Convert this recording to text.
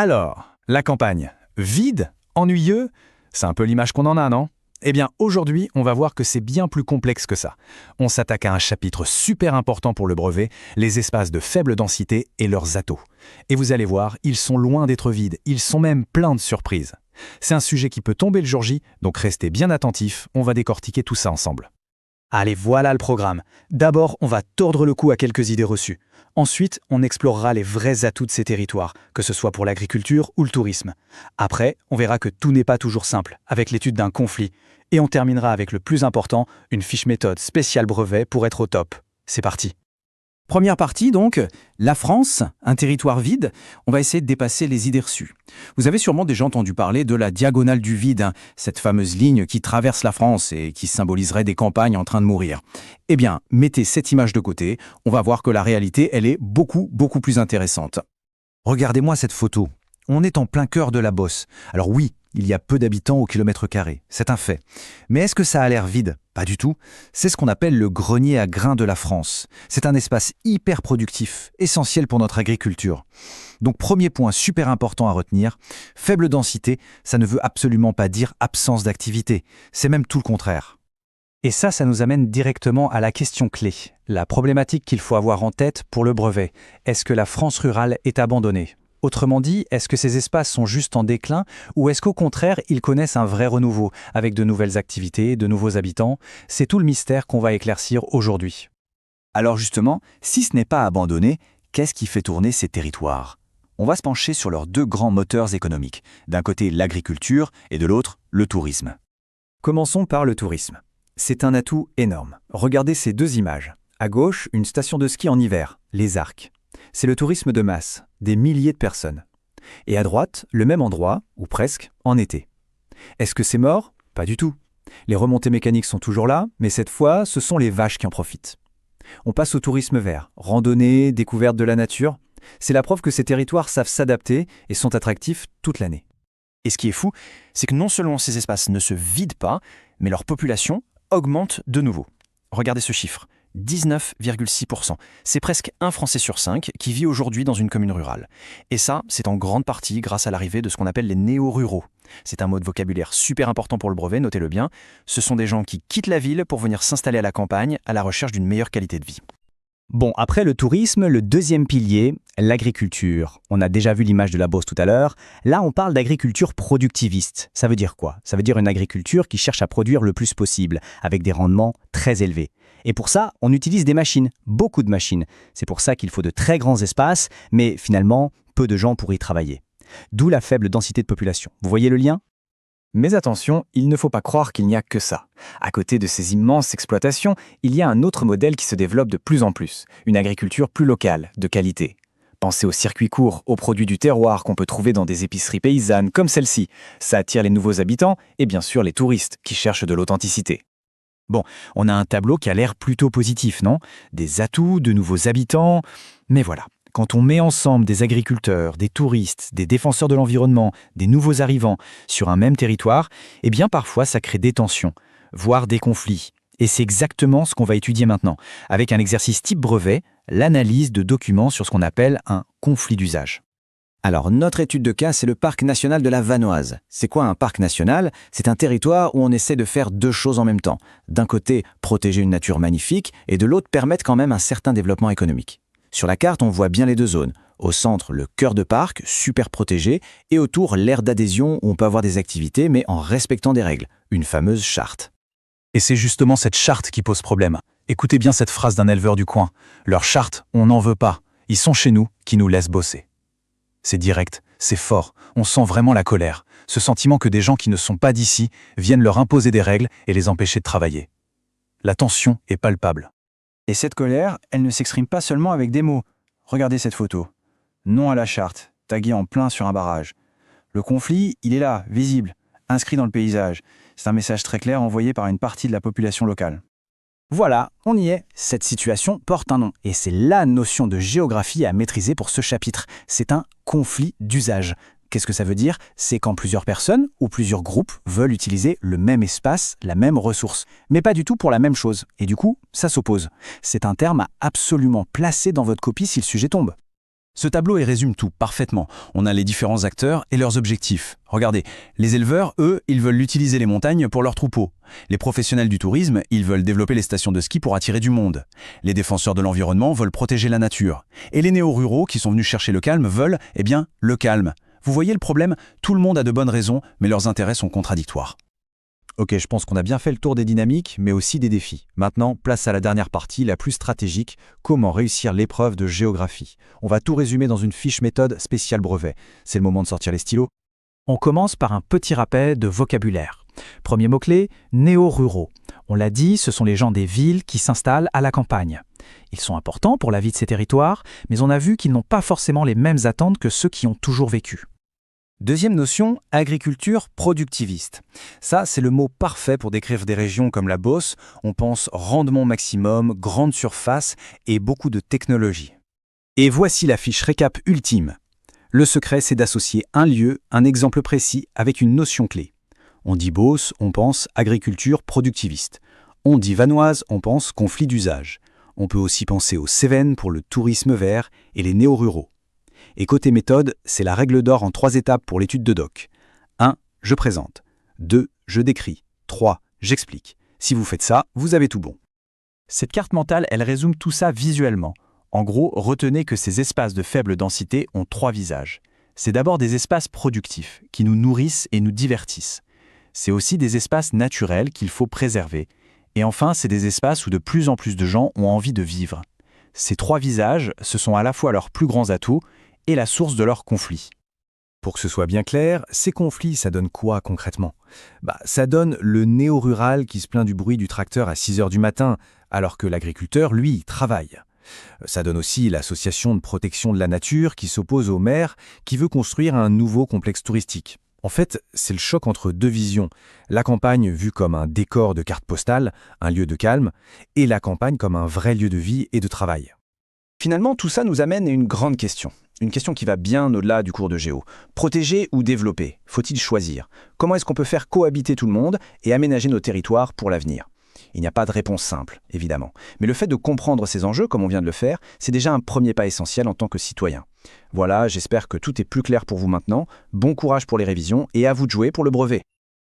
Alors, la campagne, vide, ennuyeux, c'est un peu l'image qu'on en a, non? Eh bien, aujourd'hui, on va voir que c'est bien plus complexe que ça. On s'attaque à un chapitre super important pour le brevet, les espaces de faible densité et leurs atouts. Et vous allez voir, ils sont loin d'être vides, ils sont même pleins de surprises. C'est un sujet qui peut tomber le jour J, donc restez bien attentifs, on va décortiquer tout ça ensemble. Allez, voilà le programme. D'abord, on va tordre le cou à quelques idées reçues. Ensuite, on explorera les vrais atouts de ces territoires, que ce soit pour l'agriculture ou le tourisme. Après, on verra que tout n'est pas toujours simple, avec l'étude d'un conflit. Et on terminera avec le plus important, une fiche méthode spéciale brevet pour être au top. C'est parti. Première partie donc, la France, un territoire vide. On va essayer de dépasser les idées reçues. Vous avez sûrement déjà entendu parler de la diagonale du vide, cette fameuse ligne qui traverse la France et qui symboliserait des campagnes en train de mourir. Eh bien, mettez cette image de côté, on va voir que la réalité, elle est beaucoup plus intéressante. Regardez-moi cette photo. On est en plein cœur de la Beauce. Alors oui, il y a peu d'habitants au kilomètre carré, c'est un fait. Mais est-ce que ça a l'air vide? Pas du tout. C'est ce qu'on appelle le grenier à grains de la France. C'est un espace hyper productif, essentiel pour notre agriculture. Donc premier point super important à retenir, faible densité, ça ne veut absolument pas dire absence d'activité. C'est même tout le contraire. Et ça nous amène directement à la question clé, la problématique qu'il faut avoir en tête pour le brevet. Est-ce que la France rurale est abandonnée? Autrement dit, est-ce que ces espaces sont juste en déclin ou est-ce qu'au contraire, ils connaissent un vrai renouveau, avec de nouvelles activités, de nouveaux habitants? C'est tout le mystère qu'on va éclaircir aujourd'hui. Alors justement, si ce n'est pas abandonné, qu'est-ce qui fait tourner ces territoires? On va se pencher sur leurs deux grands moteurs économiques, d'un côté l'agriculture et de l'autre le tourisme. Commençons par le tourisme. C'est un atout énorme. Regardez ces deux images. À gauche, une station de ski en hiver, les Arcs. C'est le tourisme de masse, des milliers de personnes. Et à droite, le même endroit, ou presque, en été. Est-ce que c'est mort? Pas du tout. Les remontées mécaniques sont toujours là, mais cette fois, ce sont les vaches qui en profitent. On passe au tourisme vert, randonnée, découverte de la nature. C'est la preuve que ces territoires savent s'adapter et sont attractifs toute l'année. Et ce qui est fou, c'est que non seulement ces espaces ne se vident pas, mais leur population augmente de nouveau. Regardez ce chiffre. 19,6%. C'est presque un Français sur 5 qui vit aujourd'hui dans une commune rurale. Et ça, c'est en grande partie grâce à l'arrivée de ce qu'on appelle les néo-ruraux. C'est un mot de vocabulaire super important pour le brevet, notez-le bien. Ce sont des gens qui quittent la ville pour venir s'installer à la campagne à la recherche d'une meilleure qualité de vie. Bon, après le tourisme, le deuxième pilier, l'agriculture. On a déjà vu l'image de la Beauce tout à l'heure. Là, on parle d'agriculture productiviste. Ça veut dire quoi? Ça veut dire une agriculture qui cherche à produire le plus possible, avec des rendements très élevés. Et pour ça, on utilise des machines, beaucoup de machines. C'est pour ça qu'il faut de très grands espaces, mais finalement, peu de gens pour y travailler. D'où la faible densité de population. Vous voyez le lien? Mais attention, il ne faut pas croire qu'il n'y a que ça. À côté de ces immenses exploitations, il y a un autre modèle qui se développe de plus en plus, une agriculture plus locale, de qualité. Pensez aux circuits courts, aux produits du terroir qu'on peut trouver dans des épiceries paysannes comme celle-ci. Ça attire les nouveaux habitants et bien sûr les touristes qui cherchent de l'authenticité. Bon, on a un tableau qui a l'air plutôt positif, non? Des atouts, de nouveaux habitants. Mais voilà, quand on met ensemble des agriculteurs, des touristes, des défenseurs de l'environnement, des nouveaux arrivants sur un même territoire, eh bien parfois ça crée des tensions, voire des conflits. Et c'est exactement ce qu'on va étudier maintenant, avec un exercice type brevet, l'analyse de documents sur ce qu'on appelle un conflit d'usage. Alors, notre étude de cas, c'est le parc national de la Vanoise. C'est quoi un parc national? C'est un territoire où on essaie de faire deux choses en même temps. D'un côté, protéger une nature magnifique, et de l'autre, permettre quand même un certain développement économique. Sur la carte, on voit bien les deux zones. Au centre, le cœur de parc, super protégé, et autour, l'aire d'adhésion où on peut avoir des activités, mais en respectant des règles, une fameuse charte. Et c'est justement cette charte qui pose problème. Écoutez bien cette phrase d'un éleveur du coin. Leur charte, on n'en veut pas. Ils sont chez nous, qui nous laissent bosser. C'est direct, c'est fort, on sent vraiment la colère, ce sentiment que des gens qui ne sont pas d'ici viennent leur imposer des règles et les empêcher de travailler. La tension est palpable. Et cette colère, elle ne s'exprime pas seulement avec des mots. Regardez cette photo. Non à la charte, tagué en plein sur un barrage. Le conflit, il est là, visible, inscrit dans le paysage. C'est un message très clair envoyé par une partie de la population locale. Voilà, on y est. Cette situation porte un nom. Et c'est la notion de géographie à maîtriser pour ce chapitre. C'est un conflit d'usage. Qu'est-ce que ça veut dire? C'est quand plusieurs personnes ou plusieurs groupes veulent utiliser le même espace, la même ressource. Mais pas du tout pour la même chose. Et du coup, ça s'oppose. C'est un terme à absolument placer dans votre copie si le sujet tombe. Ce tableau y résume tout parfaitement. On a les différents acteurs et leurs objectifs. Regardez, les éleveurs, eux, ils veulent utiliser les montagnes pour leurs troupeaux. Les professionnels du tourisme, ils veulent développer les stations de ski pour attirer du monde. Les défenseurs de l'environnement veulent protéger la nature. Et les néo-ruraux qui sont venus chercher le calme veulent, le calme. Vous voyez le problème? Tout le monde a de bonnes raisons, mais leurs intérêts sont contradictoires. Ok, je pense qu'on a bien fait le tour des dynamiques, mais aussi des défis. Maintenant, place à la dernière partie, la plus stratégique, comment réussir l'épreuve de géographie. On va tout résumer dans une fiche méthode spéciale brevet. C'est le moment de sortir les stylos. On commence par un petit rappel de vocabulaire. Premier mot-clé, néo-ruraux. On l'a dit, ce sont les gens des villes qui s'installent à la campagne. Ils sont importants pour la vie de ces territoires, mais on a vu qu'ils n'ont pas forcément les mêmes attentes que ceux qui ont toujours vécu. Deuxième notion, agriculture productiviste. Ça, c'est le mot parfait pour décrire des régions comme la Beauce. On pense rendement maximum, grande surface et beaucoup de technologie. Et voici la fiche récap ultime. Le secret, c'est d'associer un lieu, un exemple précis, avec une notion clé. On dit Beauce, on pense agriculture productiviste. On dit Vanoise, on pense conflit d'usage. On peut aussi penser aux Cévennes pour le tourisme vert et les néo-ruraux. Et côté méthode, c'est la règle d'or en 3 étapes pour l'étude de doc. 1. Je présente. 2. Je décris. 3. J'explique. Si vous faites ça, vous avez tout bon. Cette carte mentale, elle résume tout ça visuellement. En gros, retenez que ces espaces de faible densité ont 3 visages. C'est d'abord des espaces productifs, qui nous nourrissent et nous divertissent. C'est aussi des espaces naturels qu'il faut préserver. Et enfin, c'est des espaces où de plus en plus de gens ont envie de vivre. Ces 3 visages, ce sont à la fois leurs plus grands atouts et la source de leurs conflits. Pour que ce soit bien clair, ces conflits, ça donne quoi concrètement? Ça donne le néo-rural qui se plaint du bruit du tracteur à 6 heures du matin, alors que l'agriculteur, lui, travaille. Ça donne aussi l'association de protection de la nature qui s'oppose au maire qui veut construire un nouveau complexe touristique. En fait, c'est le choc entre 2 visions. La campagne vue comme un décor de carte postale, un lieu de calme, et la campagne comme un vrai lieu de vie et de travail. Finalement, tout ça nous amène à une grande question. Une question qui va bien au-delà du cours de géo. Protéger ou développer? Faut-il choisir? Comment est-ce qu'on peut faire cohabiter tout le monde et aménager nos territoires pour l'avenir? Il n'y a pas de réponse simple, évidemment. Mais le fait de comprendre ces enjeux, comme on vient de le faire, c'est déjà un premier pas essentiel en tant que citoyen. Voilà, j'espère que tout est plus clair pour vous maintenant. Bon courage pour les révisions et à vous de jouer pour le brevet.